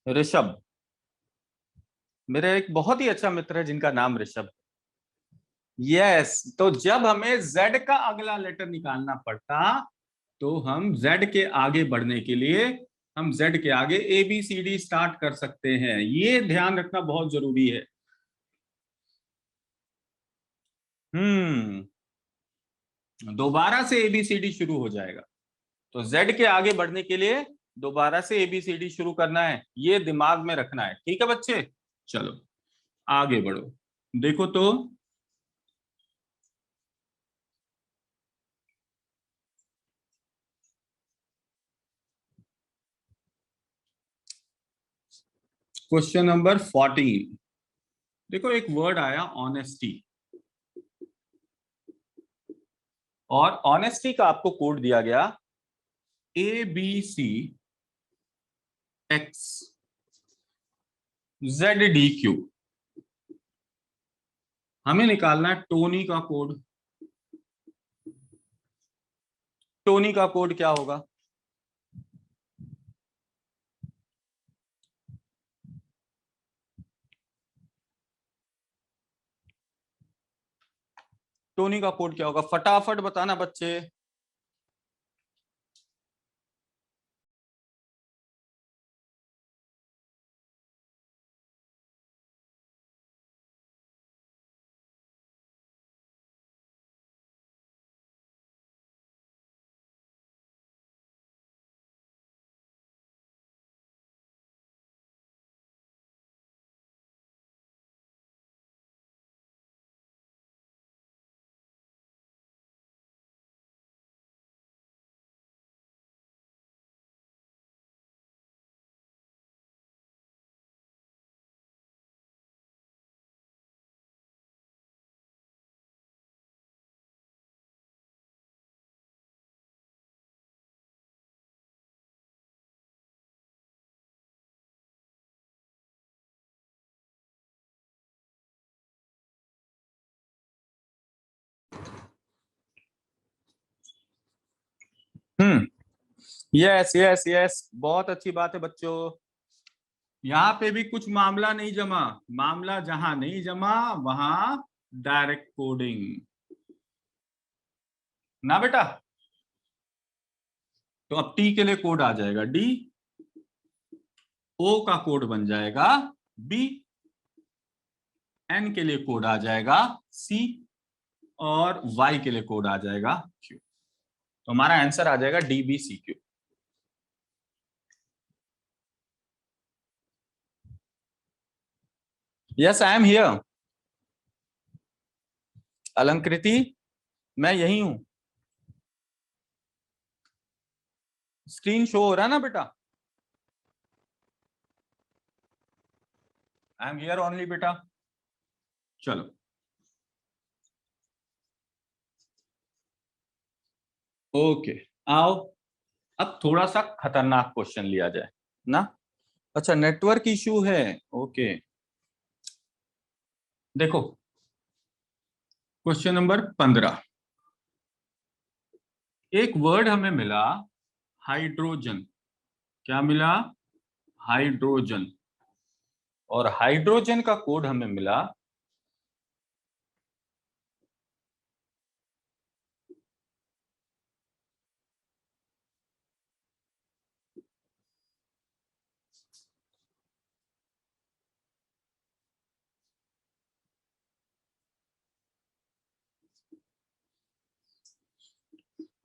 ऋषभ, मेरा एक बहुत ही अच्छा मित्र है जिनका नाम ऋषभ। यस, तो जब हमें जेड का अगला लेटर निकालना पड़ता तो हम Z के आगे बढ़ने के लिए हम Z के आगे ABCD स्टार्ट कर सकते हैं। ये ध्यान रखना बहुत जरूरी है। दोबारा से ABCD शुरू हो जाएगा, तो Z के आगे बढ़ने के लिए दोबारा से ABCD शुरू करना है, ये दिमाग में रखना है। ठीक है बच्चे, चलो आगे बढ़ो। देखो तो क्वेश्चन नंबर 14। देखो एक वर्ड आया ऑनेस्टी, और ऑनेस्टी का आपको कोड दिया गया ABCXZDQ। हमें निकालना है टोनी का कोड। टोनी का कोड क्या होगा? टोनी का कोड क्या होगा, फटाफट बताना बच्चे। हम्म, यस यस यस, बहुत अच्छी बात है बच्चों। यहाँ पे भी कुछ मामला नहीं जमा, मामला जहां नहीं जमा वहां डायरेक्ट कोडिंग ना बेटा। तो अब टी के लिए कोड आ जाएगा डी, ओ का कोड बन जाएगा बी, एन के लिए कोड आ जाएगा सी, और वाई के लिए कोड आ जाएगा क्यू। तो हमारा आंसर आ जाएगा D B C Q. Yes I am here. Alankriti, मैं यही हूं। स्क्रीन शो हो रहा है ना बेटा? आई एम हियर ओनली बेटा। चलो ओके, आओ अब थोड़ा सा खतरनाक क्वेश्चन लिया जाए ना। अच्छा नेटवर्क इशू है, ओके। देखो क्वेश्चन नंबर 15। एक वर्ड हमें मिला हाइड्रोजन। क्या मिला? हाइड्रोजन। और हाइड्रोजन का कोड हमें मिला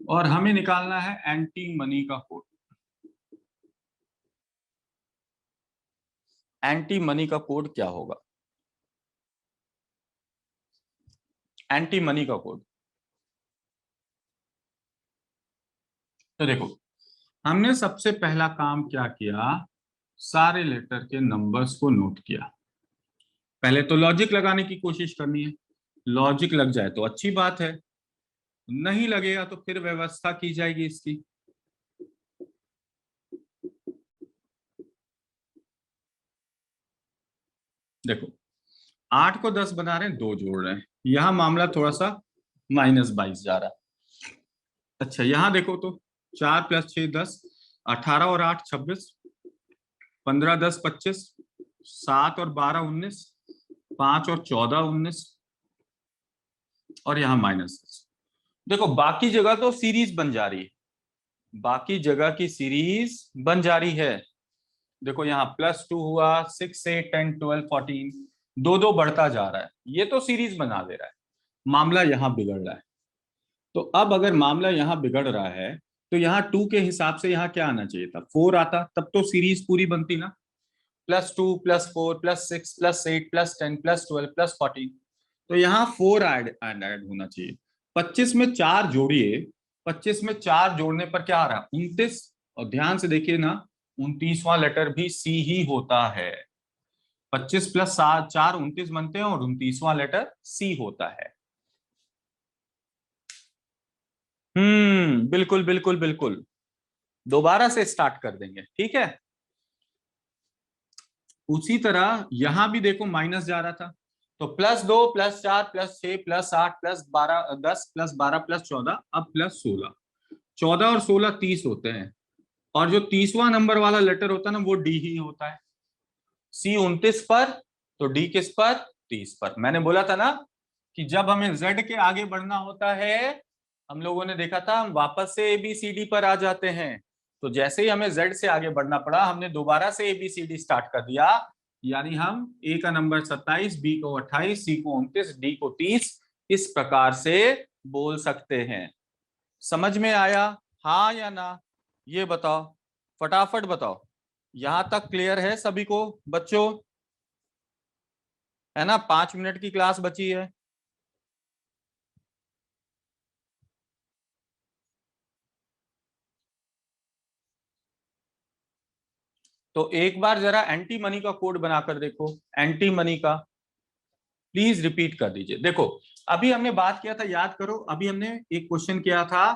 और हमें निकालना है एंटी मनी का कोड। एंटी मनी का कोड क्या होगा? एंटी मनी का कोड, तो देखो हमने सबसे पहला काम क्या किया, सारे लेटर के नंबर्स को नोट किया। पहले तो लॉजिक लगाने की कोशिश करनी है, लॉजिक लग जाए तो अच्छी बात है, नहीं लगेगा तो फिर व्यवस्था की जाएगी इसकी। देखो 8 को 10 बना रहे हैं, 2 जोड़ रहे हैं, यहां मामला थोड़ा सा -22 जा रहा है। अच्छा यहां देखो तो 4 + 6 10, 18 और 8 26, 15 10 25, 7 और 12 19, 5 और 14 19, और यहाँ -10। देखो बाकी जगह तो सीरीज बन जा रही है, बाकी जगह की सीरीज बन जा रही है। देखो यहाँ +2 हुआ, 6 8 10 12 14, दो दो बढ़ता जा रहा है, ये तो सीरीज बना दे रहा है। मामला यहाँ बिगड़ रहा है। तो अब अगर मामला यहाँ बिगड़ रहा है तो यहाँ 2 के हिसाब से यहाँ क्या आना चाहिए था, 4 आता, तब तो सीरीज पूरी बनती ना। +2 +4 +6 +8 +10 +12 +14, तो यहाँ 4 ऐड होना चाहिए। 25 में 4 जोड़िए, 25 में 4 जोड़ने पर क्या आ रहा है, 29। और ध्यान से देखिए ना, 29वां लेटर भी सी ही होता है। 25 + 7 4 29 बनते हैं, और 29वां लेटर सी होता है। बिल्कुल बिल्कुल बिल्कुल। दोबारा से स्टार्ट कर देंगे, ठीक है। उसी तरह यहां भी देखो माइनस जा रहा था, तो +2 +4 +6 +8 +12 10 +12 +14, अब +16। 14 और 16 30 होते हैं, और जो 30वां नंबर वाला लेटर होता है ना, वो डी ही होता है। सी 29 पर, तो डी किस पर, 30 पर। मैंने बोला था ना कि जब हमें जेड के आगे बढ़ना होता है, हम लोगों ने देखा था, हम वापस से एबीसीडी पर आ जाते हैं। तो जैसे ही हमें जेड से आगे बढ़ना पड़ा, हमने दोबारा से एबीसीडी स्टार्ट कर दिया। यानी हम ए का नंबर 27, बी को 28, सी को 29, डी को 30, इस प्रकार से बोल सकते हैं। समझ में आया, हाँ या ना? ये बताओ, फटाफट बताओ। यहां तक क्लियर है सभी को बच्चों? है ना, 5 मिनट की क्लास बची है। तो एक बार जरा एंटी मनी का कोड बनाकर देखो, एंटी मनी का प्लीज रिपीट कर दीजिए। देखो, अभी हमने बात किया था, याद करो, अभी हमने एक क्वेश्चन किया था,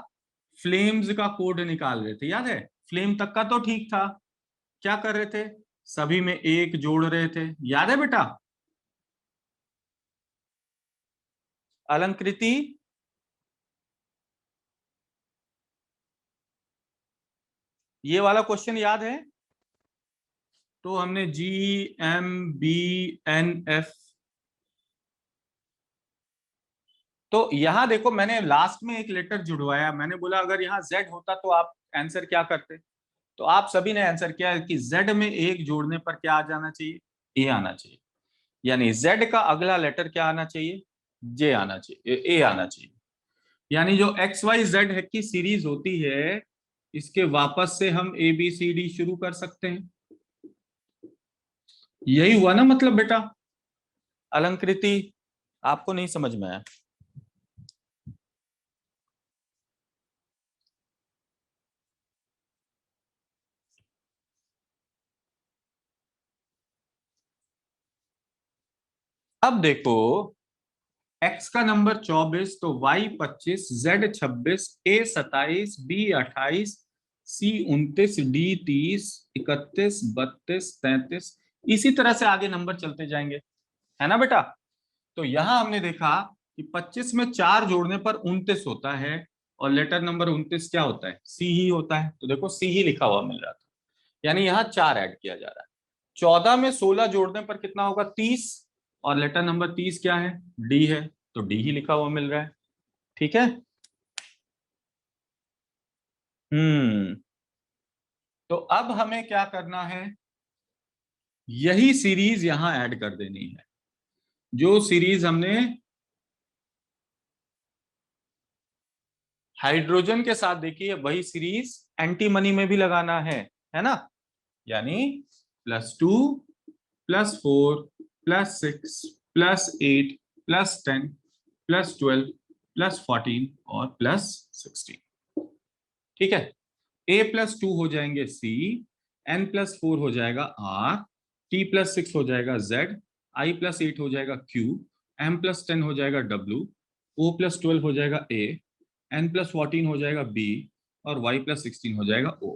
फ्लेम्स का कोड निकाल रहे थे, याद है? फ्लेम तक का तो ठीक था, क्या कर रहे थे, सभी में एक जोड़ रहे थे, याद है बेटा? अलंकृति, ये वाला क्वेश्चन याद है? तो हमने GMBNF, तो यहां देखो, मैंने लास्ट में एक लेटर जुड़वाया, मैंने बोला अगर यहाँ Z होता तो आप आंसर क्या करते। तो आप सभी ने आंसर किया कि Z में एक जोड़ने पर क्या आ जाना चाहिए, ए आना चाहिए। यानी Z का अगला लेटर क्या आना चाहिए, जे आना चाहिए, ए आना चाहिए। यानी जो XYZ है की सीरीज होती है, इसके वापस से हम ABCD शुरू कर सकते हैं। यही हुआ ना मतलब बेटा? अलंकृति, आपको नहीं समझ में आया? अब देखो, x का नंबर 24, तो y 25, z 26, a 27, b 28, c 29, d 30, 31, 32, 33, इसी तरह से आगे नंबर चलते जाएंगे, है ना बेटा? तो यहां हमने देखा कि 25 में 4 जोड़ने पर 29 होता है, और लेटर नंबर 29 क्या होता है, सी ही होता है। तो देखो सी ही लिखा हुआ मिल रहा था, यानी यहाँ 4 ऐड किया जा रहा है। 14 में 16 जोड़ने पर कितना होगा, 30, और लेटर नंबर 30 क्या है, डी है, तो डी ही लिखा हुआ मिल रहा है। ठीक है। हम्म तो अब हमें क्या करना है, यही सीरीज यहां ऐड कर देनी है, जो सीरीज हमने हाइड्रोजन के साथ देखी है, वही सीरीज एंटी मनी में भी लगाना है ना? यानी +2 +4 +6 +8 +10 +12 +14 और +16। ठीक है। A+2 हो जाएंगे C, N+4 हो जाएगा R, T+6 हो जाएगा Z, I+8 हो जाएगा Q, M+10 हो जाएगा W, O+12 हो जाएगा A, N+14 हो जाएगा B, और Y+16 हो जाएगा O।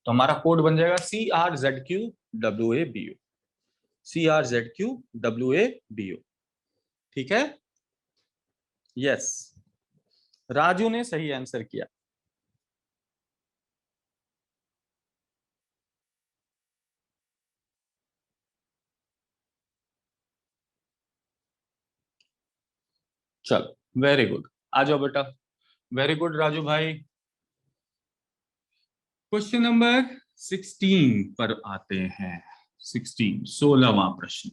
तो हमारा कोड बन जाएगा CRZQWABO, CRZQWABO। ठीक है। यस, राजू ने सही आंसर किया। चलो वेरी गुड, आ जाओ बेटा। वेरी गुड राजू भाई। क्वेश्चन नंबर 16 पर आते हैं। 16वां प्रश्न।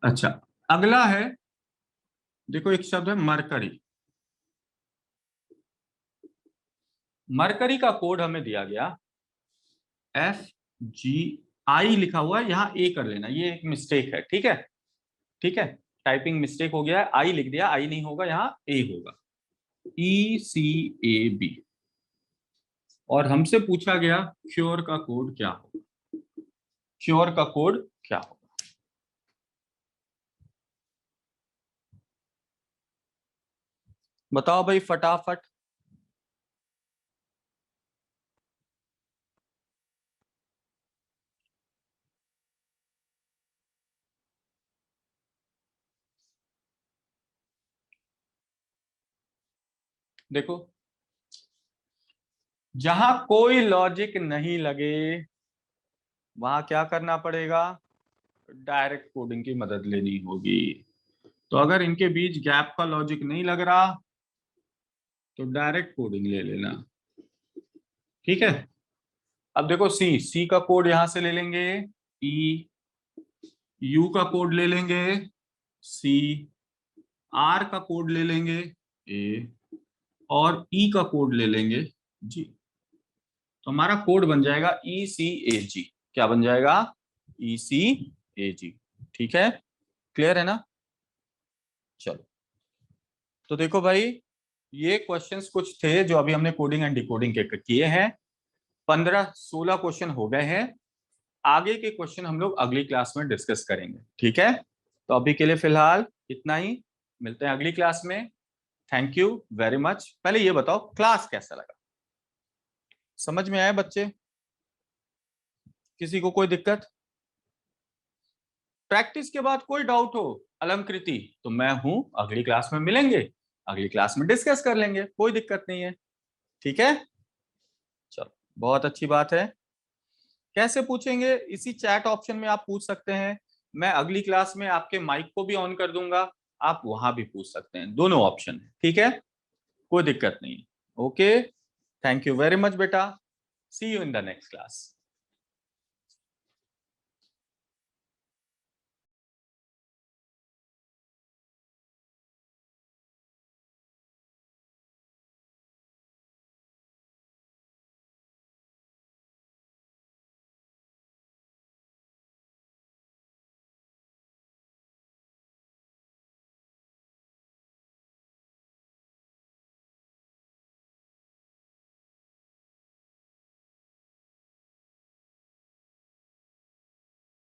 अच्छा, अगला है, देखो एक शब्द है मरकरी। मरकरी का कोड हमें दिया गया FGI लिखा हुआ है, यहां ए कर लेना, ये एक मिस्टेक है, ठीक है। ठीक है, टाइपिंग मिस्टेक हो गया है, आई लिख दिया, आई नहीं होगा, यहाँ ए होगा। ECAB। और हमसे पूछा गया क्योर का कोड क्या होगा, क्योर का कोड क्या होगा। बताओ भाई फटाफट। देखो, जहां कोई लॉजिक नहीं लगे वहां क्या करना पड़ेगा, डायरेक्ट कोडिंग की मदद लेनी होगी। तो अगर इनके बीच गैप का लॉजिक नहीं लग रहा तो डायरेक्ट कोडिंग ले लेना, ठीक है। अब देखो, सी का कोड यहां से ले लेंगे, ई, यू का कोड ले लेंगे, सी, आर का कोड ले लेंगे, ए, और ई का कोड ले लेंगे, जी। तो हमारा कोड बन जाएगा ECAG। क्या बन जाएगा, ECAG। ठीक है, क्लियर है ना। चलो, तो देखो भाई, ये क्वेश्चंस कुछ थे जो अभी हमने कोडिंग एंड डिकोडिंग के किए हैं। 15-16 क्वेश्चन हो गए हैं। आगे के क्वेश्चन हम लोग अगली क्लास में डिस्कस करेंगे, ठीक है। तो अभी के लिए फिलहाल इतना ही, मिलते हैं अगली क्लास में। Thank you very much. पहले ये बताओ क्लास कैसा लगा, समझ में आया बच्चे, किसी को कोई दिक्कत? प्रैक्टिस के बाद कोई डाउट हो अलंकृति तो मैं हूं, अगली क्लास में मिलेंगे, अगली क्लास में डिस्कस कर लेंगे, कोई दिक्कत नहीं है, ठीक है। चलो, बहुत अच्छी बात है। कैसे पूछेंगे, इसी चैट ऑप्शन में आप पूछ सकते हैं। मैं अगली क्लास में आपके माइक को भी ऑन कर दूंगा, आप वहां भी पूछ सकते हैं, दोनों ऑप्शन है, ठीक है, कोई दिक्कत नहीं। Okay, thank you very much बेटा, see you in the next class.